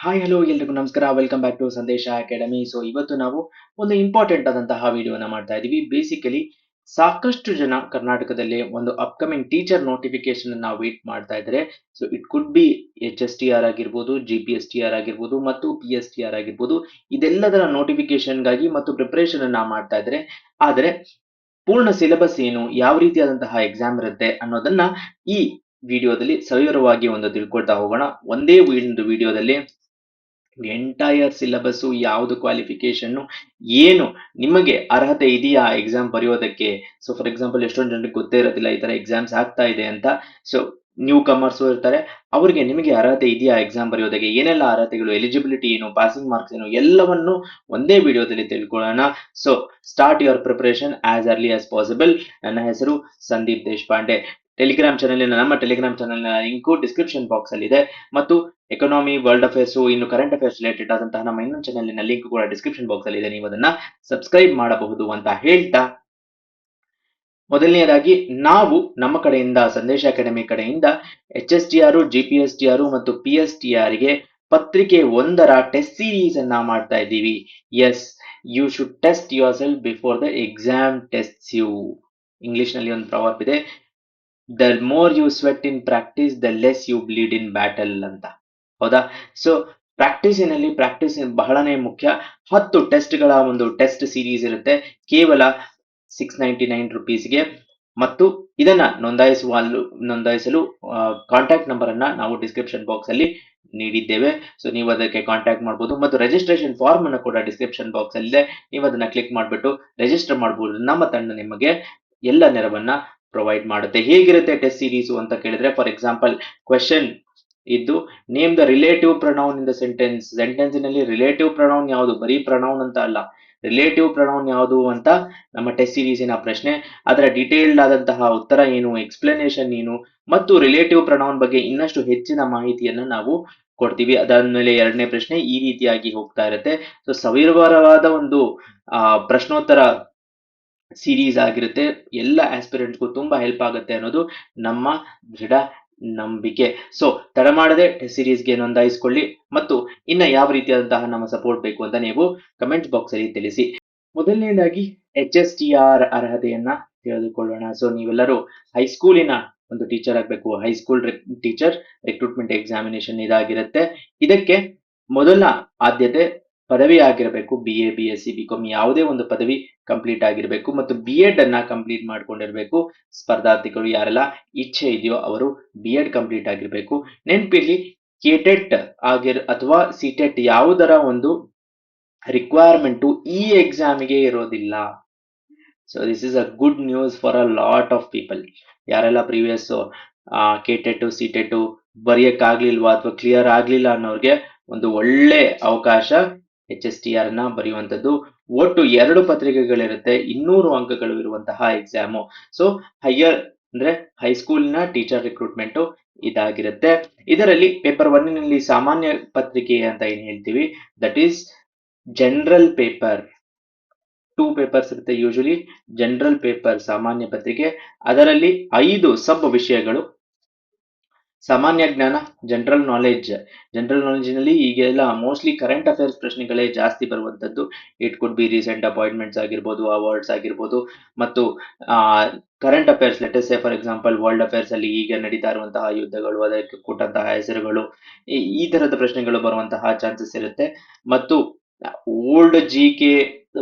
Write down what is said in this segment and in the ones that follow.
Hi hello ಎಲ್ರಿಗೂ ನಮಸ್ಕಾರ. Welcome back to ಸಂದೇಶ ಅಕಾಡೆಮಿ. ಸೊ ಇವತ್ತು ನಾವು ಒಂದು ಇಂಪಾರ್ಟೆಂಟ್ ಆದಂತಹ ವಿಡಿಯೋನ ಮಾಡ್ತಾ ಇದೀವಿ. ಬೇಸಿಕಲಿ ಸಾಕಷ್ಟು ಜನ ಕರ್ನಾಟಕದಲ್ಲಿ ಒಂದು ಅಪ್ಕಮಿಂಗ್ ಟೀಚರ್ ನೋಟಿಫಿಕೇಶನ್ ನಾವು ವೇಟ್ ಮಾಡ್ತಾ ಇದ್ದಾರೆ. So it could B HSTR ಆಗಿರ್ಬೋದು, GPSTR ಆಗಿರ್ಬೋದು ಮತ್ತು PSTR ಆಗಿರ್ಬೋದು. ಇದೆಲ್ಲದರ ನೋಟಿಫಿಕೇಶನ್ಗಾಗಿ ಮತ್ತು ಪ್ರಿಪರೇಷನ್ ಅನ್ನ ಮಾಡ್ತಾ ಇದ್ದಾರೆ. ಆದರೆ ಪೂರ್ಣ ಸಿಲೆಬಸ್ ಏನು, ಯಾವ ರೀತಿಯಾದಂತಹ ಎಕ್ಸಾಮ್ ಇರುತ್ತೆ ಅನ್ನೋದನ್ನ ಈ ವಿಡಿಯೋದಲ್ಲಿ ಸವಿವರವಾಗಿ ಒಂದು ತಿಳ್ಕೊಳ್ತಾ ಹೋಗೋಣ. ಒಂದೇ ಒಂದು ವಿಡಿಯೋದಲ್ಲಿ ಎಂಟೈರ್ ಸಿಲೆಬಸ್, ಯಾವುದು ಕ್ವಾಲಿಫಿಕೇಶನ್, ಏನು ನಿಮಗೆ ಅರ್ಹತೆ ಇದೆಯಾ ಎಕ್ಸಾಮ್ ಬರೆಯೋದಕ್ಕೆ. ಸೊ ಫಾರ್ ಎಕ್ಸಾಂಪಲ್ ಎಷ್ಟೊಂದು ಜನರಿಗೆ ಗೊತ್ತೇ ಇರೋದಿಲ್ಲ ಈ ತರ ಎಕ್ಸಾಮ್ಸ್ ಆಗ್ತಾ ಇದೆ ಅಂತ. ಸೊ ನ್ಯೂ ಕಮರ್ಸ್ ಇರ್ತಾರೆ, ಅವರಿಗೆ ನಿಮಗೆ ಅರ್ಹತೆ ಇದೆಯಾ ಎಕ್ಸಾಮ್ ಬರೆಯೋದಕ್ಕೆ, ಏನೆಲ್ಲ ಅರ್ಹತೆಗಳು, ಎಲಿಜಿಬಿಲಿಟಿ ಏನು, ಪಾಸಿಂಗ್ ಮಾರ್ಕ್ಸ್ ಏನು, ಎಲ್ಲವನ್ನು ಒಂದೇ ವಿಡಿಯೋದಲ್ಲಿ ತಿಳ್ಕೊಳ್ಳೋಣ. So start your preparation as early as possible. ನನ್ನ ಹೆಸರು ಸಂದೀಪ್ ದೇಶಪಾಂಡೆ. ನಮ್ಮ Telegram channel link description box ಅಲ್ಲಿ ಇದೆ ಮತ್ತು ಎಕನಾಮಿ, ವರ್ಲ್ಡ್ ಅಫೇರ್ಸ್, ಇನ್ನು ಕರೆಂಟ್ ಅಫೇರ್ಸ್ ರಿಲೇಟೆಡ್ ಆದಂತಹ ನಮ್ಮ ಇನ್ನೊಂದು ಚಾನೆಲ್ನ ಲಿಂಕ್ ಕೂಡ ಡಿಸ್ಕ್ರಿಪ್ಷನ್ ಬಾಕ್ಸ್ ಅಲ್ಲಿ ಇದೆ. ನೀವು ಅದನ್ನ ಸಬ್ಸ್ಕ್ರೈಬ್ ಮಾಡಬಹುದು ಅಂತ ಹೇಳ್ತಾ, ಮೊದಲನೆಯದಾಗಿ ನಾವು ನಮ್ಮ ಕಡೆಯಿಂದ ಸಂದೇಶ ಅಕಾಡೆಮಿ ಕಡೆಯಿಂದ HSTR, GPSTR ಮತ್ತು PSTR ಗೆ ಪತ್ರಿಕೆ 1ರ ಟೆಸ್ಟ್ ಸೀರೀಸ್ ಅನ್ನ ಮಾಡ್ತಾ ಇದ್ದೀವಿ. Yes, you should test yourself before the exam tests you. English ನಲ್ಲಿ ಒಂದು ಪ್ರಾವರ್ಬ್ ಇದೆ, the more you sweat in practice the less you bleed in battle ಅಂತ. ಹೌದಾ? ಸೊ ಪ್ರಾಕ್ಟೀಸ್ ಬಹಳನೇ ಮುಖ್ಯ. 10 ಟೆಸ್ಟ್ಗಳ ಒಂದು ಟೆಸ್ಟ್ ಸೀರೀಸ್ ಇರುತ್ತೆ ಕೇವಲ 699 ರುಪೀಸ್ಗೆ. ಮತ್ತು ಇದನ್ನ ನೋಂದಾಯಿಸಲು ಕಾಂಟ್ಯಾಕ್ಟ್ ನಂಬರ್ ಅನ್ನ ನಾವು ಡಿಸ್ಕ್ರಿಪ್ಷನ್ ಬಾಕ್ಸ್ ಅಲ್ಲಿ ನೀಡಿದ್ದೇವೆ. ಸೊ ನೀವು ಅದಕ್ಕೆ ಕಾಂಟ್ಯಾಕ್ಟ್ ಮಾಡಬಹುದು ಮತ್ತು ರಿಜಿಸ್ಟ್ರೇಷನ್ ಫಾರ್ಮ್ ಅನ್ನು ಕೂಡ ಡಿಸ್ಕ್ರಿಪ್ಷನ್ ಬಾಕ್ಸ್ ಅಲ್ಲಿ ಇದೆ. ನೀವು ಅದನ್ನ ಕ್ಲಿಕ್ ಮಾಡಿಬಿಟ್ಟು ರಿಜಿಸ್ಟರ್ ಮಾಡಬಹುದು. ನಮ್ಮ ತಂಡ ನಿಮಗೆ ಎಲ್ಲ ನೆರವನ್ನ ಪ್ರೊವೈಡ್ ಮಾಡುತ್ತೆ. ಹೇಗಿರುತ್ತೆ ಟೆಸ್ಟ್ ಸೀರೀಸ್ ಅಂತ ಕೇಳಿದ್ರೆ, ಫಾರ್ ಎಕ್ಸಾಂಪಲ್ ಕ್ವೆಶನ್ ಇದ್ದು, name the relative pronoun in the ಸೆಂಟೆನ್ಸ್ನಲ್ಲಿ ರಿಲೇಟಿವ್ ಪ್ರೊನೌನ್ ಯಾವುದು, ಬರೀ ಪ್ರೊನೌನ್ ಅಂತ ಅಲ್ಲ, ರಿಲೇಟಿವ್ ಪ್ರೊನೌನ್ ಯಾವುದು ಅಂತ ನಮ್ಮ ಟೆಸ್ಟ್ ಸೀರೀಸಿನ ಪ್ರಶ್ನೆ. ಅದರ ಡೀಟೇಲ್ಡ್ ಆದಂತಹ ಉತ್ತರ ಏನು, ಎಕ್ಸ್ಪ್ಲನೇಷನ್ ಏನು ಮತ್ತು ರಿಲೇಟಿವ್ ಪ್ರೊನೌನ್ ಬಗ್ಗೆ ಇನ್ನಷ್ಟು ಹೆಚ್ಚಿನ ಮಾಹಿತಿಯನ್ನು ನಾವು ಕೊಡ್ತೀವಿ. ಅದಾದ್ಮೇಲೆ ಎರಡನೇ ಪ್ರಶ್ನೆ ಈ ರೀತಿಯಾಗಿ ಹೋಗ್ತಾ ಇರುತ್ತೆ. ಸೊ ಸವಿವರವಾದ ಒಂದು ಪ್ರಶ್ನೋತ್ತರ ಸೀರೀಸ್ ಆಗಿರುತ್ತೆ. ಎಲ್ಲ ಆಸ್ಪಿರೆಂಟ್ಸ್ಗೂ ತುಂಬಾ ಹೆಲ್ಪ್ ಆಗುತ್ತೆ ಅನ್ನೋದು ನಮ್ಮ ದೃಢ ನಂಬಿಕೆ. ಸೊ ತಡ ಮಾಡದೆ ಟೆಸ್ಟ್ ಸೀರೀಸ್ಗೆ ನೋಂದಾಯಿಸಿಕೊಳ್ಳಿ ಮತ್ತು ಇನ್ನ ಯಾವ ರೀತಿಯಾದಂತಹ ನಮ್ಮ ಸಪೋರ್ಟ್ ಬೇಕು ಅಂತ ನೀವು ಕಮೆಂಟ್ ಬಾಕ್ಸ್ ಅಲ್ಲಿ ತಿಳಿಸಿ. ಮೊದಲನೇದಾಗಿ HSTR ಅರ್ಹತೆಯನ್ನ ತಿಳಿದುಕೊಳ್ಳೋಣ. ಸೊ ನೀವೆಲ್ಲರೂ ಹೈಸ್ಕೂಲಿನ ಒಂದು ಟೀಚರ್ ಆಗಬೇಕು. ಹೈಸ್ಕೂಲ್ ಟೀಚರ್ ರಿಕ್ರೂಟ್ಮೆಂಟ್ ಎಕ್ಸಾಮಿನೇಷನ್ ಇದಾಗಿರುತ್ತೆ. ಇದಕ್ಕೆ ಮೊದಲ ಆದ್ಯತೆ ಪದವಿ ಆಗಿರಬೇಕು. BA, BSc, BCom ಯಾವುದೇ ಒಂದು ಪದವಿ ಕಂಪ್ಲೀಟ್ ಆಗಿರಬೇಕು ಮತ್ತು B.Ed ಅನ್ನ ಕಂಪ್ಲೀಟ್ ಮಾಡ್ಕೊಂಡಿರ್ಬೇಕು. ಸ್ಪರ್ಧಾರ್ಥಿಗಳು ಯಾರೆಲ್ಲ ಇಚ್ಛೆ ಇದೆಯೋ ಅವರು B.Ed ಕಂಪ್ಲೀಟ್ ಆಗಿರ್ಬೇಕು. ನೆನಪಿರ್ಲಿ, KTET ಅಥವಾ CTET ಯಾವುದರ ಒಂದು ರಿಕ್ವೈರ್ಮೆಂಟು ಈ ಎಕ್ಸಾಮಿಗೆ ಇರೋದಿಲ್ಲ. So this is a good news for a lot of people. ಯಾರೆಲ್ಲ ಪ್ರೀವಿಯಸ್ KTET, CTET ಬರೆಯಕ್ಕಾಗ್ಲಿಲ್ವಾ ಅಥವಾ ಕ್ಲಿಯರ್ ಆಗ್ಲಿಲ್ಲ ಅನ್ನೋರ್ಗೆ ಒಂದು ಒಳ್ಳೆ ಅವಕಾಶ HSTR ನ ಬರೆಯುವಂಥದ್ದು. ಒಟ್ಟು 2 ಪತ್ರಿಕೆಗಳಿರುತ್ತೆ, 200 ಅಂಕಗಳು ಇರುವಂತಹ ಎಕ್ಸಾಮು. ಸೊ ಹೈಯರ್ ಅಂದ್ರೆ ಹೈಸ್ಕೂಲ್ನ ಟೀಚರ್ ರಿಕ್ರೂಟ್ಮೆಂಟ್ ಇದಾಗಿರುತ್ತೆ. ಇದರಲ್ಲಿ ಪೇಪರ್ 1ನಲ್ಲಿ ಸಾಮಾನ್ಯ ಪತ್ರಿಕೆ ಅಂತ ಏನ್ ಹೇಳ್ತೀವಿ, that is general paper. 2 papers ಇರುತ್ತೆ ಯೂಶಲಿ. ಜನರಲ್ ಪೇಪರ್ ಸಾಮಾನ್ಯ ಪತ್ರಿಕೆ, ಅದರಲ್ಲಿ 5 ಸಬ್ ವಿಷಯಗಳು: ಸಾಮಾನ್ಯ ಜ್ಞಾನ, ಜನರಲ್ ನಾಲೆಡ್ಜ್ ನಲ್ಲಿ ಈಗೆಲ್ಲ ಮೋಸ್ಟ್ಲಿ ಕರೆಂಟ್ ಅಫೇರ್ಸ್ ಪ್ರಶ್ನೆಗಳೇ ಜಾಸ್ತಿ ಬರುವಂತದ್ದು. It could be recent appointments ಆಗಿರ್ಬೋದು, ಅವಾರ್ಡ್ಸ್ ಆಗಿರ್ಬೋದು ಮತ್ತು current affairs, let's say for example world affairs ಅಲ್ಲಿ ಈಗ ನಡೀತಾ ಇರುವಂತಹ ಯುದ್ಧಗಳು, ಅದಕ್ಕೆ ಕೊಟ್ಟಂತಹ ಹೆಸರುಗಳು, ಈ ತರದ ಪ್ರಶ್ನೆಗಳು ಬರುವಂತಹ ಚಾನ್ಸಸ್ ಇರುತ್ತೆ. ಮತ್ತು ಓಲ್ಡ್ GK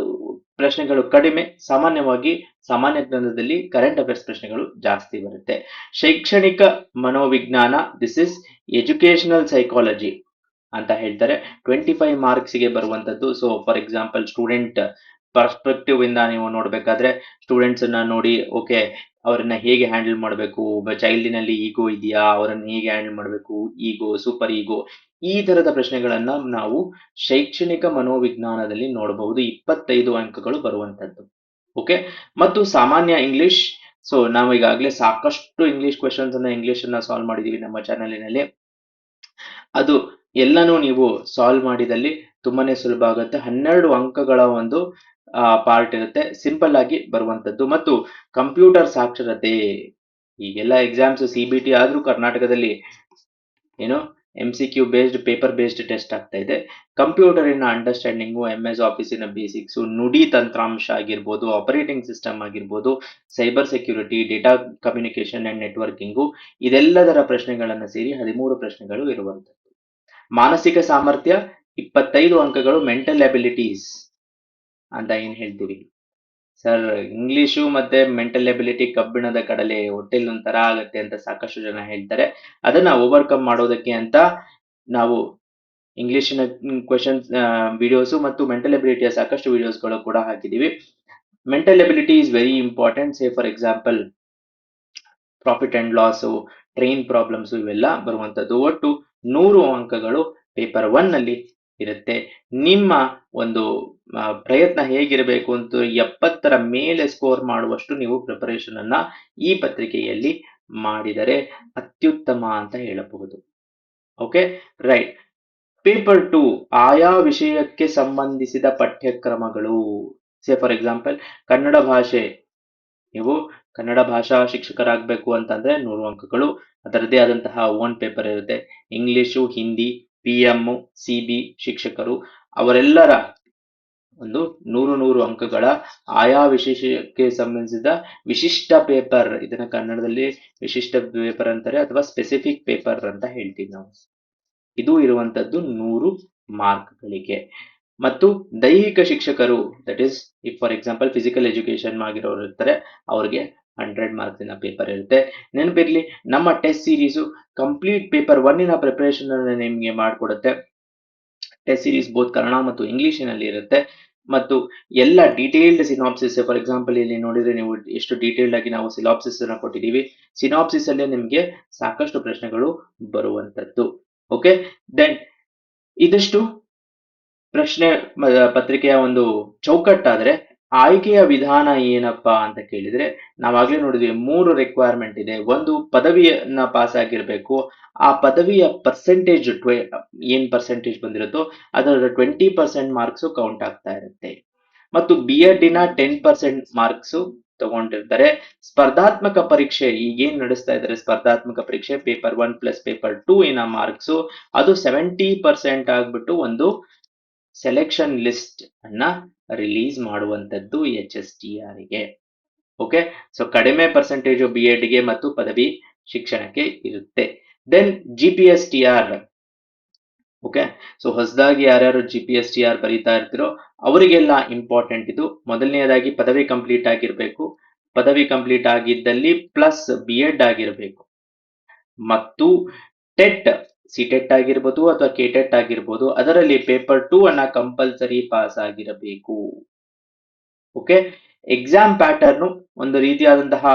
ಪ್ರಶ್ನೆಗಳು ಕಡಿಮೆ. ಸಾಮಾನ್ಯವಾಗಿ ಸಾಮಾನ್ಯ ಜ್ಞಾನದಲ್ಲಿ ಕರೆಂಟ್ ಅಫೇರ್ಸ್ ಪ್ರಶ್ನೆಗಳು ಜಾಸ್ತಿ ಬರುತ್ತೆ. ಶೈಕ್ಷಣಿಕ ಮನೋವಿಜ್ಞಾನ, ದಿಸ್ ಇಸ್ ಎಜುಕೇಶನಲ್ ಸೈಕಾಲಜಿ ಅಂತ ಹೇಳ್ತಾರೆ. 25 ಮಾರ್ಕ್ಸ್ಗೆ ಬರುವಂತದ್ದು. So for example student perspective ಇಂದ ನೀವು ನೋಡ್ಬೇಕಾದ್ರೆ, ಸ್ಟೂಡೆಂಟ್ಸ್ ಅನ್ನ ನೋಡಿ, ಓಕೆ ಅವರನ್ನ ಹೇಗೆ ಹ್ಯಾಂಡಲ್ ಮಾಡಬೇಕು, ಚೈಲ್ಡಿನಲ್ಲಿ ಈಗೋ ಇದೆಯಾ, ಅವರನ್ನ ಹೇಗೆ ಹ್ಯಾಂಡಲ್ ಮಾಡಬೇಕು, ಈಗೋ, ಸೂಪರ್ ಈಗೋ, ಈ ತರದ ಪ್ರಶ್ನೆಗಳನ್ನ ನಾವು ಶೈಕ್ಷಣಿಕ ಮನೋವಿಜ್ಞಾನದಲ್ಲಿ ನೋಡಬಹುದು. 25 ಅಂಕಗಳು ಬರುವಂತದ್ದು. ಓಕೆ. ಮತ್ತು ಸಾಮಾನ್ಯ ಇಂಗ್ಲಿಷ್. ಸೊ ನಾವು ಈಗಾಗಲೇ ಸಾಕಷ್ಟು ಇಂಗ್ಲಿಷ್ ಕ್ವೆಶನ್ಸ್ ಅನ್ನ ಇಂಗ್ಲಿಷ್ ಅನ್ನ ಸಾಲ್ವ್ ಮಾಡಿದೀವಿ ನಮ್ಮ ಚಾನೆಲಿನಲ್ಲಿ. ಅದು ಎಲ್ಲನೂ ನೀವು ಸಾಲ್ವ್ ಮಾಡಿದಲ್ಲಿ ತುಂಬಾನೇ ಸುಲಭ ಆಗುತ್ತೆ. 12 ಅಂಕಗಳ ಒಂದು ಪಾರ್ಟ್ ಇರುತ್ತೆ, ಸಿಂಪಲ್ ಆಗಿ ಬರುವಂತದ್ದು. ಮತ್ತು ಕಂಪ್ಯೂಟರ್ ಸಾಕ್ಷರತೆ. ಈಗೆಲ್ಲ ಎಕ್ಸಾಮ್ಸ್ CBT ಆದ್ರೂ ಕರ್ನಾಟಕದಲ್ಲಿ ಏನು MCQ based paper based test ಆಗ್ತಾ ಇದೆ. ಕಂಪ್ಯೂಟರಿನ ಅಂಡರ್ಸ್ಟ್ಯಾಂಡಿಂಗು, MS ಆಫೀಸಿನ ಬೇಸಿಕ್ಸ್, ನುಡಿ ತಂತ್ರಾಂಶ ಆಗಿರ್ಬೋದು, ಆಪರೇಟಿಂಗ್ ಸಿಸ್ಟಮ್ ಆಗಿರ್ಬೋದು, cyber security, data communication and networking, ಇದೆಲ್ಲದರ ಪ್ರಶ್ನೆಗಳನ್ನು ಸೇರಿ 13 ಪ್ರಶ್ನೆಗಳು ಇರುವಂಥದ್ದು. ಮಾನಸಿಕ ಸಾಮರ್ಥ್ಯ 25 ಅಂಕಗಳು, ಮೆಂಟಲ್ ಎಬಿಲಿಟೀಸ್ ಅಂತ ಏನ್ ಹೇಳ್ತೀವಿ ಸರ್. ಇಂಗ್ಲಿಷು ಮತ್ತೆ ಮೆಂಟಲ್ ಎಬಿಲಿಟಿ ಕಬ್ಬಿಣದ ಕಡಲೆ, ಹೊಟ್ಟೆಲ್ ಒಂಥರ ಆಗತ್ತೆ ಅಂತ ಸಾಕಷ್ಟು ಜನ ಹೇಳ್ತಾರೆ. ಅದನ್ನ ಓವರ್ಕಮ್ ಮಾಡೋದಕ್ಕೆ ಅಂತ ನಾವು ಇಂಗ್ಲಿಷಿನ ಕ್ವೆಶನ್ಸ್ ವಿಡಿಯೋಸ್ ಮತ್ತು ಮೆಂಟಲ್ ಎಬಿಲಿಟಿಯ ಸಾಕಷ್ಟು ವಿಡಿಯೋಸ್ಗಳು ಕೂಡ ಹಾಕಿದೀವಿ. Mental ability is very important. Say for example profit and loss, train problems, ಇವೆಲ್ಲ ಬರುವಂತದ್ದು. ಒಟ್ಟು 100 ಅಂಕಗಳು ಪೇಪರ್ 1 ನಲ್ಲಿ ಇರುತ್ತೆ. ನಿಮ್ಮ ಒಂದು ಪ್ರಯತ್ನ ಹೇಗಿರಬೇಕು ಅಂತ 70ರ ಮೇಲೆ ಸ್ಕೋರ್ ಮಾಡುವಷ್ಟು ನೀವು ಪ್ರಿಪರೇಷನ್ ಅನ್ನ ಈ ಪತ್ರಿಕೆಯಲ್ಲಿ ಮಾಡಿದರೆ ಅತ್ಯುತ್ತಮ ಅಂತ ಹೇಳಬಹುದು. Okay, right. ಪೇಪರ್ 2 ಆಯಾ ವಿಷಯಕ್ಕೆ ಸಂಬಂಧಿಸಿದ ಪಠ್ಯಕ್ರಮಗಳು. ಸೇ ಫಾರ್ ಎಕ್ಸಾಂಪಲ್ ಕನ್ನಡ ಭಾಷೆ, ನೀವು ಕನ್ನಡ ಭಾಷಾ ಶಿಕ್ಷಕರಾಗಬೇಕು ಅಂತಂದ್ರೆ 100 ಅಂಕಗಳು, ಅದರದೇ ಆದಂತಹ ಓನ್ ಪೇಪರ್ ಇರುತ್ತೆ. ಇಂಗ್ಲಿಷು, ಹಿಂದಿ, PM, CB ಶಿಕ್ಷಕರು ಅವರೆಲ್ಲರ ಒಂದು 100 ಅಂಕಗಳ ಆಯಾ ವಿಶೇಷಕ್ಕೆ ಸಂಬಂಧಿಸಿದ ವಿಶಿಷ್ಟ ಪೇಪರ್, ಇದನ್ನ ಕನ್ನಡದಲ್ಲಿ ವಿಶಿಷ್ಟ ಪೇಪರ್ ಅಂತಾರೆ ಅಥವಾ ಸ್ಪೆಸಿಫಿಕ್ ಪೇಪರ್ ಅಂತ ಹೇಳ್ತೀವಿ ನಾವು. ಇದು ಇರುವಂತದ್ದು 100 ಮಾರ್ಕ್ಗಳಿಗೆ. ಮತ್ತು ದೈಹಿಕ ಶಿಕ್ಷಕರು, that is if for example physical education ಆಗಿರೋರು ಇರ್ತಾರೆ, ಅವ್ರಿಗೆ 100 ಮಾರ್ಕ್ಸಿನ ಪೇಪರ್ ಇರುತ್ತೆ. ನೆನಪಿರ್ಲಿ, ನಮ್ಮ ಟೆಸ್ಟ್ ಸೀರೀಸು ಕಂಪ್ಲೀಟ್ ಪೇಪರ್ 1ನ ಪ್ರಿಪರೇಷನ್ ಅನ್ನು ನಿಮಗೆ ಮಾಡಿಕೊಡುತ್ತೆ. ಟೆಸ್ಟ್ ಸೀರೀಸ್ ಬೋತ್ ಕನ್ನಡ ಮತ್ತು ಇಂಗ್ಲಿಷಿನಲ್ಲಿ ಇರುತ್ತೆ ಮತ್ತು ಎಲ್ಲ ಡೀಟೇಲ್ಡ್ ಸಿನಾಪ್ಸಿಸ್. ಫಾರ್ ಎಕ್ಸಾಂಪಲ್ ಇಲ್ಲಿ ನೋಡಿದ್ರೆ ನೀವು ಎಷ್ಟು ಡೀಟೇಲ್ಡ್ ಆಗಿ ನಾವು ಸಿನಾಪ್ಸಿಸ್ ಅನ್ನ ಕೊಟ್ಟಿದ್ದೀವಿ. ಸಿನಾಪ್ಸಿಸ್ ಅಲ್ಲೇ ನಿಮಗೆ ಸಾಕಷ್ಟು ಪ್ರಶ್ನೆಗಳು ಬರುವಂತದ್ದು. ಓಕೆ, ದೆನ್ ಇದಷ್ಟು ಪ್ರಶ್ನೆ ಪತ್ರಿಕೆಯ ಒಂದು ಚೌಕಟ್ಟಾದ್ರೆ ಆಯ್ಕೆಯ ವಿಧಾನ ಏನಪ್ಪಾ ಅಂತ ಕೇಳಿದ್ರೆ, ನಾವಾಗ್ಲೇ ನೋಡಿದ್ವಿ 3 ರಿಕ್ವೈರ್ಮೆಂಟ್ ಇದೆ. ಒಂದು ಪದವಿಯನ್ನ ಪಾಸ್ ಆಗಿರ್ಬೇಕು, ಆ ಪದವಿಯ ಪರ್ಸೆಂಟೇಜ್ ಏನ್ ಪರ್ಸೆಂಟೇಜ್ ಬಂದಿರುತ್ತೋ ಅದರ 20% ಮಾರ್ಕ್ಸ್ ಕೌಂಟ್ ಆಗ್ತಾ ಇರುತ್ತೆ. ಮತ್ತು B.Ed ನ 10% ಮಾರ್ಕ್ಸ್ ತಗೊಂಡಿರ್ತಾರೆ. ಸ್ಪರ್ಧಾತ್ಮಕ ಪರೀಕ್ಷೆ ಈಗೇನ್ ನಡೆಸ್ತಾ ಇದ್ದಾರೆ, ಸ್ಪರ್ಧಾತ್ಮಕ ಪರೀಕ್ಷೆ ಪೇಪರ್ 1 ಪ್ಲಸ್ ಪೇಪರ್ 2 ಇನ ಮಾರ್ಕ್ಸ್ ಅದು 70% ಆಗ್ಬಿಟ್ಟು ಒಂದು ಸೆಲೆಕ್ಷನ್ ಲಿಸ್ಟ್ ಅನ್ನ ರಿಲೀಸ್ ಮಾಡುವಂತದ್ದು HSTR ಗೆ. ಓಕೆ, ಸೊ ಕಡಿಮೆ ಪರ್ಸೆಂಟೇಜ್ B.Ed ಗೆ ಮತ್ತು ಪದವಿ ಶಿಕ್ಷಣಕ್ಕೆ ಇರುತ್ತೆ. Then GPSTR. ಓಕೆ, ಸೊ ಹೊಸದಾಗಿ ಯಾರ್ಯಾರು GPSTR ಬರೀತಾ ಇರ್ತಿರೋ ಅವರಿಗೆಲ್ಲ ಇಂಪಾರ್ಟೆಂಟ್ ಇದು. ಮೊದಲನೆಯದಾಗಿ ಪದವಿ ಕಂಪ್ಲೀಟ್ ಆಗಿರ್ಬೇಕು, ಪದವಿ ಕಂಪ್ಲೀಟ್ ಆಗಿದ್ದಲ್ಲಿ ಪ್ಲಸ್ B.Ed ಆಗಿರ್ಬೇಕು, ಮತ್ತು ಟೆಟ್, ಸಿಟೆಟ್ ಆಗಿರ್ಬೋದು ಅಥವಾ ಕೆಟೆಟ್ ಆಗಿರ್ಬೋದು, ಅದರಲ್ಲಿ ಪೇಪರ್ 2 ಅನ್ನ ಕಂಪಲ್ಸರಿ ಪಾಸ್ ಆಗಿರಬೇಕು. ಓಕೆ, ಎಕ್ಸಾಮ್ ಪ್ಯಾಟರ್ನ್ ಒಂದು ರೀತಿಯಾದಂತಹ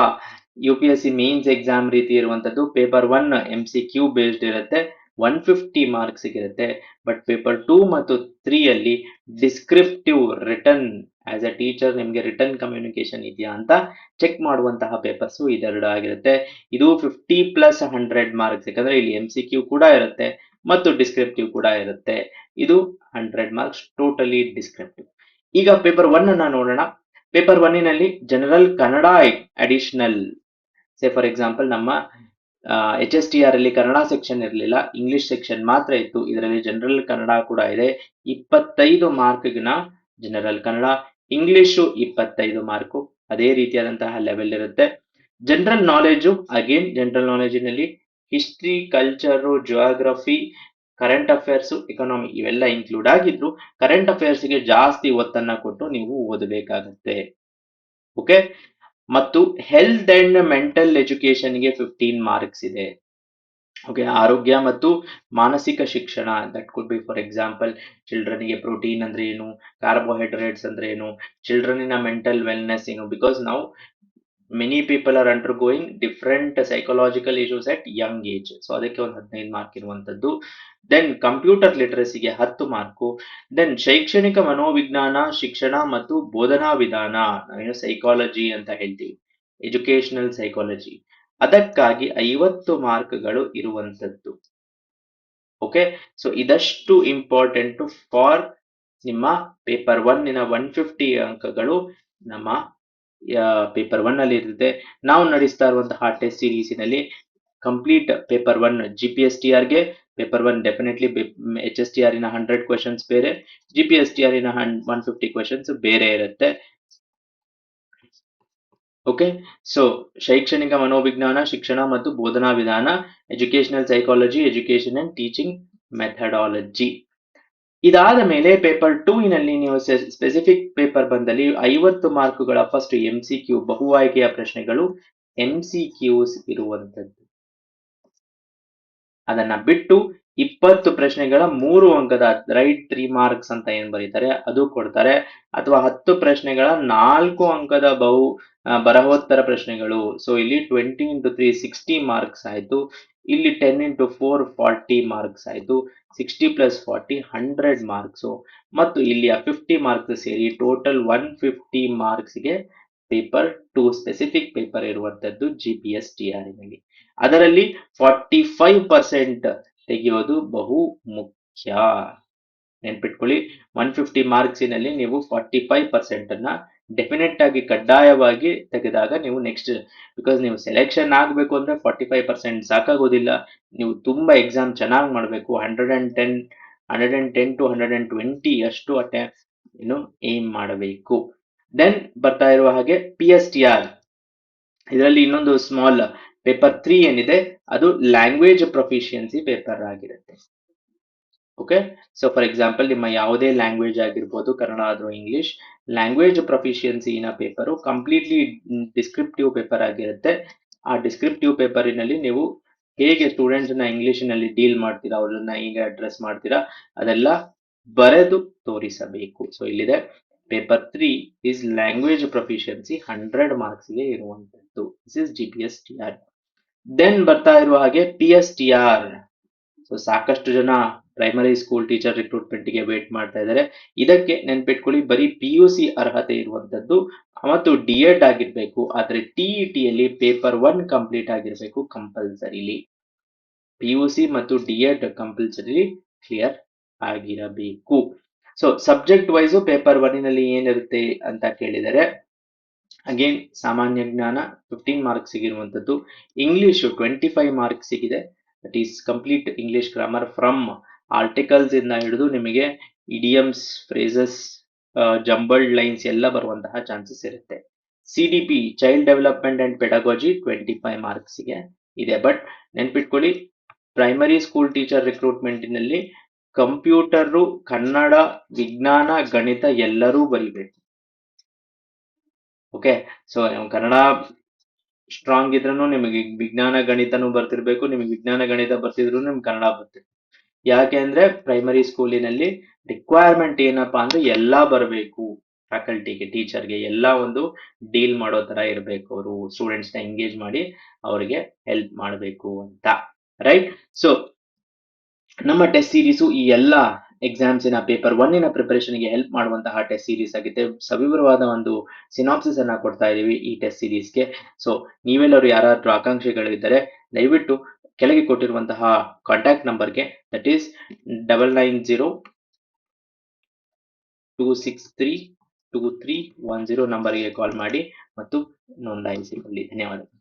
UPSC ಮೇನ್ಸ್ ಎಕ್ಸಾಮ್ ರೀತಿ ಇರುವಂತದ್ದು. ಪೇಪರ್ 1 MCQ ಬೇಸ್ಡ್ ಇರುತ್ತೆ, 150 ಮಾರ್ಕ್ಸ್ ಇರುತ್ತೆ. ಬಟ್ ಪೇಪರ್ 2 ಮತ್ತು 3 ಅಲ್ಲಿ descriptive return, as a teacher ನಿಮಗೆ ರಿಟರ್ನ್ ಕಮ್ಯುನಿಕೇಶನ್ ಇದೆಯಾ ಅಂತ ಚೆಕ್ ಮಾಡುವಂತಹ ಪೇಪರ್ಸ್ ಇದೆರಡು ಆಗಿರುತ್ತೆ. ಇದು 50+100 ಮಾರ್ಕ್ಸ್, ಯಾಕಂದ್ರೆ ಇಲ್ಲಿ MCQ ಕೂಡ ಇರುತ್ತೆ ಮತ್ತು ಡಿಸ್ಕ್ರಿಪ್ಟಿವ್ ಕೂಡ ಇರುತ್ತೆ. ಇದು 100 ಮಾರ್ಕ್ಸ್ ಟೋಟಲಿ ಡಿಸ್ಕ್ರಿಪ್ಟಿವ್. ಈಗ ಪೇಪರ್ 1 ಅನ್ನ ನೋಡೋಣ. ಪೇಪರ್ 1ನಲ್ಲಿ general Kannada additional. Say for example ನಮ್ಮ HSTR ಅಲ್ಲಿ ಕನ್ನಡ ಸೆಕ್ಷನ್ ಇರಲಿಲ್ಲ, ಇಂಗ್ಲಿಷ್ ಸೆಕ್ಷನ್ ಮಾತ್ರ ಇತ್ತು. ಇದರಲ್ಲಿ ಜನರಲ್ ಕನ್ನಡ ಕೂಡ ಇದೆ. 25 ಮಾರ್ಕ್ನ ಜನರಲ್ ಕನ್ನಡ, ಇಂಗ್ಲಿಷು 25 ಮಾರ್ಕು, ಅದೇ ರೀತಿಯಾದಂತಹ ಲೆವೆಲ್ ಇರುತ್ತೆ. ಜನರಲ್ ನಾಲೆಜು, ಅಗೇನ್ ಜನರಲ್ ನಾಲೆಜಿನಲ್ಲಿ history, culture, geography, current affairs, economy ಇವೆಲ್ಲ ಇನ್ಕ್ಲೂಡ್ ಆಗಿದ್ರು ಕರೆಂಟ್ ಅಫೇರ್ಸ್ಗೆ ಜಾಸ್ತಿ ಒತ್ತನ್ನ ಕೊಟ್ಟು ನೀವು ಓದಬೇಕಾಗುತ್ತೆ. ಓಕೆ, ಮತ್ತು ಹೆಲ್ತ್ ಅಂಡ್ ಮೆಂಟಲ್ ಎಜುಕೇಶನ್ಗೆ 15 ಮಾರ್ಕ್ಸ್ ಇದೆ. ಓಕೆ, ಆರೋಗ್ಯ ಮತ್ತು ಮಾನಸಿಕ ಶಿಕ್ಷಣ, that could be for example ಚಿಲ್ಡ್ರನ್ಗೆ ಪ್ರೋಟೀನ್ ಅಂದ್ರೆ ಏನು, ಕಾರ್ಬೋಹೈಡ್ರೇಟ್ಸ್ ಅಂದ್ರೆ ಏನು, ಚಿಲ್ಡ್ರನಿನ ಮೆಂಟಲ್ ವೆಲ್ನೆಸ್ ಏನು, ಬಿಕಾಸ್ ನಾವು many people are undergoing different psychological issues at young age. So ಅದಕ್ಕೆ ಒಂದು 15 ಮಾರ್ಕ್ ಇರುವಂತದ್ದು. ದೆನ್ ಕಂಪ್ಯೂಟರ್ ಲಿಟರಸಿಗೆ 10 ಮಾರ್ಕು. ದೆನ್ ಶೈಕ್ಷಣಿಕ ಮನೋವಿಜ್ಞಾನ, ಶಿಕ್ಷಣ ಮತ್ತು ಬೋಧನಾ ವಿಧಾನ, ನಾವೇನು ಸೈಕಾಲಜಿ ಅಂತ ಹೇಳ್ತೀವಿ, ಎಜುಕೇಶನಲ್ ಸೈಕಾಲಜಿ, ಅದಕ್ಕಾಗಿ 50 ಮಾರ್ಕ್ಗಳು ಇರುವಂತದ್ದು. ಓಕೆ, ಸೊ ಇದಷ್ಟು ಇಂಪಾರ್ಟೆಂಟ್ ಫಾರ್ ನಿಮ್ಮ ಪೇಪರ್ 1ನ 150 ಅಂಕಗಳು ನಮ್ಮ ಪೇಪರ್ 1 ಅಲ್ಲಿ ಇರುತ್ತೆ. ನಾವು ನಡೆಸ್ತಾ ಇರುವಂತಹ ಟೆಸ್ಟ್ ಸೀರೀಸಿನಲ್ಲಿ ಕಂಪ್ಲೀಟ್ ಪೇಪರ್ 1 GPSTR ಗೆ ಪೇಪರ್ 1 ಡೆಫಿನೆಟ್ಲಿ HSTR ನ 100 ಕ್ವೆಶನ್ಸ್ ಬೇರೆ, GPSTR ನ 150 ಕ್ವೆಶನ್ಸ್ ಬೇರೆ ಇರುತ್ತೆ. ಓಕೆ, ಸೊ ಶೈಕ್ಷಣಿಕ ಮನೋವಿಜ್ಞಾನ, ಶಿಕ್ಷಣ ಮತ್ತು ಬೋಧನಾ ವಿಧಾನ, educational psychology, education and teaching methodology. ಇದಾದ ಮೇಲೆ ಪೇಪರ್ 2 ನಲ್ಲಿ ನೀವು ಸ್ಪೆಸಿಫಿಕ್ ಪೇಪರ್ ಬಂದಲ್ಲಿ 50 ಮಾರ್ಕುಗಳ ಫಸ್ಟ್ MCQ ಬಹು ಆಯ್ಕೆಯ ಪ್ರಶ್ನೆಗಳು MCQs ಇರುವಂತದ್ದು. ಅದನ್ನ ಬಿಟ್ಟು 20 ಪ್ರಶ್ನೆಗಳ 3 ಅಂಕದ ರೈಟ್ 3 ಮಾರ್ಕ್ಸ್ ಅಂತ ಏನ್ ಬರೀತಾರೆ ಅದು ಕೊಡ್ತಾರೆ, ಅಥವಾ 10 ಪ್ರಶ್ನೆಗಳ 4 ಅಂಕದ ಬರಹೋತ್ತರ ಪ್ರಶ್ನೆಗಳು. ಸೊ ಇಲ್ಲಿ 20 into 3 60 ಮಾರ್ಕ್ಸ್ ಆಯ್ತು, ಇಲ್ಲಿ 10 into 4 40 ಮಾರ್ಕ್ಸ್ ಆಯ್ತು, 60 plus 40 100 ಮಾರ್ಕ್ಸ್, ಮತ್ತು ಇಲ್ಲಿ 50 ಮಾರ್ಕ್ಸ್ ಸೇರಿ ಟೋಟಲ್ 150 ಮಾರ್ಕ್ಸ್ಗೆ ಪೇಪರ್ 2 ಸ್ಪೆಸಿಫಿಕ್ ಪೇಪರ್ ಇರುವಂತದ್ದು GPSTR ನಲ್ಲಿ. ಅದರಲ್ಲಿ 45% ತೆಗೆಯೋದು ಬಹು ಮುಖ್ಯ. ನೆನ್ಪಿಟ್ಕೊಳ್ಳಿ, 150 ಮಾರ್ಕ್ಸಿನಲ್ಲಿ ನೀವು 45% ಅನ್ನ ಡೆಫಿನೆಟ್ ಆಗಿ ಕಡ್ಡಾಯವಾಗಿ ತೆಗೆದಾಗ ನೀವು ನೆಕ್ಸ್ಟ್, ಬಿಕಾಸ್ ನೀವು ಸೆಲೆಕ್ಷನ್ ಆಗಬೇಕು ಅಂದ್ರೆ 45% ಸಾಕಾಗೋದಿಲ್ಲ. ನೀವು ತುಂಬಾ ಎಕ್ಸಾಮ್ ಚೆನ್ನಾಗಿ ಮಾಡಬೇಕು, 110 to 120 ಅಷ್ಟು ಏಮ್ ಮಾಡಬೇಕು. ದೆನ್ ಬರ್ತಾ ಇರುವ ಹಾಗೆ PSTR, ಇದರಲ್ಲಿ ಇನ್ನೊಂದು ಸ್ಮಾಲ್ ಪೇಪರ್ 3 ಏನಿದೆ ಅದು ಲ್ಯಾಂಗ್ವೇಜ್ ಪ್ರೊಫಿಷಿಯನ್ಸಿ ಪೇಪರ್ ಆಗಿರುತ್ತೆ. ಓಕೆ, ಸೊ ಫಾರ್ ಎಕ್ಸಾಂಪಲ್ ನಿಮ್ಮ ಯಾವುದೇ ಲ್ಯಾಂಗ್ವೇಜ್ ಆಗಿರ್ಬೋದು, ಕನ್ನಡ ಆದ್ರೂ ಇಂಗ್ಲಿಷ್, ಲ್ಯಾಂಗ್ವೇಜ್ ಪ್ರೊಫಿಷಿಯನ್ಸಿನ ಪೇಪರು ಕಂಪ್ಲೀಟ್ಲಿ ಡಿಸ್ಕ್ರಿಪ್ಟಿವ್ ಪೇಪರ್ ಆಗಿರುತ್ತೆ. ಆ ಡಿಸ್ಕ್ರಿಪ್ಟಿವ್ ಪೇಪರಿನಲ್ಲಿ ನೀವು ಹೇಗೆ ಸ್ಟೂಡೆಂಟ್ಸ್ನ ಇಂಗ್ಲಿಷಿನಲ್ಲಿ ಡೀಲ್ ಮಾಡ್ತೀರಾ, ಅವ್ರನ್ನ ಹೇಗೆ ಅಡ್ರೆಸ್ ಮಾಡ್ತೀರಾ, ಅದೆಲ್ಲ ಬರೆದು ತೋರಿಸಬೇಕು. ಸೊ ಇಲ್ಲಿದೆ ಪೇಪರ್ 3 is ಲ್ಯಾಂಗ್ವೇಜ್ ಪ್ರೊಫಿಷಿಯನ್ಸಿ 100 ಮಾರ್ಕ್ಸ್ಗೆ ಇರುವಂತದ್ದು. This is GPSTR. ದೆನ್ ಬರ್ತಾ ಇರುವ ಹಾಗೆ PSTR. ಸೊ ಸಾಕಷ್ಟು ಜನ ಪ್ರೈಮರಿ ಸ್ಕೂಲ್ ಟೀಚರ್ ರಿಕ್ರೂಟ್ಮೆಂಟ್ಗೆ ವೇಟ್ ಮಾಡ್ತಾ ಇದ್ದಾರೆ. ಇದಕ್ಕೆ ನೆನ್ಪಿಟ್ಕೊಳ್ಳಿ, ಬರೀ PUC ಅರ್ಹತೆ ಇರುವಂತದ್ದು ಮತ್ತು D.Ed ಆಗಿರ್ಬೇಕು. ಆದ್ರೆ TET ಯಲ್ಲಿ ಪೇಪರ್ 1 ಕಂಪ್ಲೀಟ್ ಆಗಿರ್ಬೇಕು ಕಂಪಲ್ಸರಿಲಿ. PUC ಮತ್ತು D.Ed ಕಂಪಲ್ಸರಿ ಕ್ಲಿಯರ್ ಆಗಿರಬೇಕು. ಸೊ ಸಬ್ಜೆಕ್ಟ್ ವೈಸು ಪೇಪರ್ 1 ನಲ್ಲಿ ಏನಿರುತ್ತೆ ಅಂತ ಕೇಳಿದರೆ, ಅಗೇನ್ ಸಾಮಾನ್ಯ ಜ್ಞಾನ 15 ಮಾರ್ಕ್ಸ್ ಇರುವಂತದ್ದು, ಇಂಗ್ಲಿಷ್ 25 ಮಾರ್ಕ್ಸ್ ಇದೆ. That is complete English grammar from articles ಇಂದ ಹಿಡಿದು ನಿಮಗೆ ಇಡಿಯಮ್ಸ್, ಫ್ರೇಸಸ್, ಜಂಬಲ್ಡ್ ಲೈನ್ಸ್ ಎಲ್ಲ ಬರುವಂತಹ ಚಾನ್ಸಸ್ ಇರುತ್ತೆ. CDP child development and pedagogy 25 ಮಾರ್ಕ್ಸ್ಗೆ ಇದೆ. ಬಟ್ ನೆನ್ಪಿಟ್ಕೊಳ್ಳಿ, ಪ್ರೈಮರಿ ಸ್ಕೂಲ್ ಟೀಚರ್ ರಿಕ್ರೂಟ್ಮೆಂಟ್ನಲ್ಲಿ ಕಂಪ್ಯೂಟರು, ಕನ್ನಡ, ವಿಜ್ಞಾನ, ಗಣಿತ ಎಲ್ಲರೂ ಬರಿಬೇಕು. ಓಕೆ, ಸೊ ಕನ್ನಡ ಸ್ಟ್ರಾಂಗ್ ಇದ್ರೂ ನಿಮಗೆ ವಿಜ್ಞಾನ ಗಣಿತನೂ ಬರ್ತಿರ್ಬೇಕು, ನಿಮಗೆ ವಿಜ್ಞಾನ ಗಣಿತ ಬರ್ತಿದ್ರು ನಿಮ್ಗೆ ಕನ್ನಡ ಬರ್ತಿರ್ಬೇಕು. ಯಾಕೆ ಅಂದ್ರೆ ಪ್ರೈಮರಿ ಸ್ಕೂಲಿನಲ್ಲಿ ರಿಕ್ವೈರ್ಮೆಂಟ್ ಏನಪ್ಪಾ ಅಂದ್ರೆ ಎಲ್ಲಾ ಬರಬೇಕು, ಫ್ಯಾಕಲ್ಟಿಗೆ, ಟೀಚರ್ಗೆ ಎಲ್ಲ ಒಂದು ಡೀಲ್ ಮಾಡೋ ತರ ಇರಬೇಕು, ಅವರು ಸ್ಟೂಡೆಂಟ್ಸ್ನ ಎಂಗೇಜ್ ಮಾಡಿ ಅವರಿಗೆ ಹೆಲ್ಪ್ ಮಾಡಬೇಕು ಅಂತ. ರೈಟ್, ಸೊ ನಮ್ಮ ಟೆಸ್ಟ್ ಸೀರೀಸು ಈ ಎಲ್ಲ ಎಕ್ಸಾಮ್ಸಿನ ಪೇಪರ್ 1 ಪ್ರಿಪರೇಷನ್ಗೆ ಹೆಲ್ಪ್ ಮಾಡುವಂತಹ ಟೆಸ್ಟ್ ಸೀರೀಸ್ ಆಗಿದೆ. ಸವಿವರವಾದ ಒಂದು ಸಿನಾಪ್ಸಿಸ್ ಅನ್ನ ಕೊಡ್ತಾ ಇದೀವಿ ಈ ಟೆಸ್ಟ್ ಸೀರೀಸ್ಗೆ. ಸೊ ನೀವೆಲ್ಲರೂ ಯಾರಾದ್ರೂ ಆಕಾಂಕ್ಷಿಗಳಿದ್ದರೆ ದಯವಿಟ್ಟು ಕೆಳಗೆ ಕೊಟ್ಟಿರುವಂತಹ ಕಾಂಟ್ಯಾಕ್ಟ್ ನಂಬರ್ಗೆ, ದಟ್ ಈಸ್ 9902632310 ನಂಬರ್ಗೆ ಕಾಲ್ ಮಾಡಿ ಮತ್ತು ನೋಂದಾಯಿಸಿಕೊಳ್ಳಿ. ಧನ್ಯವಾದಗಳು.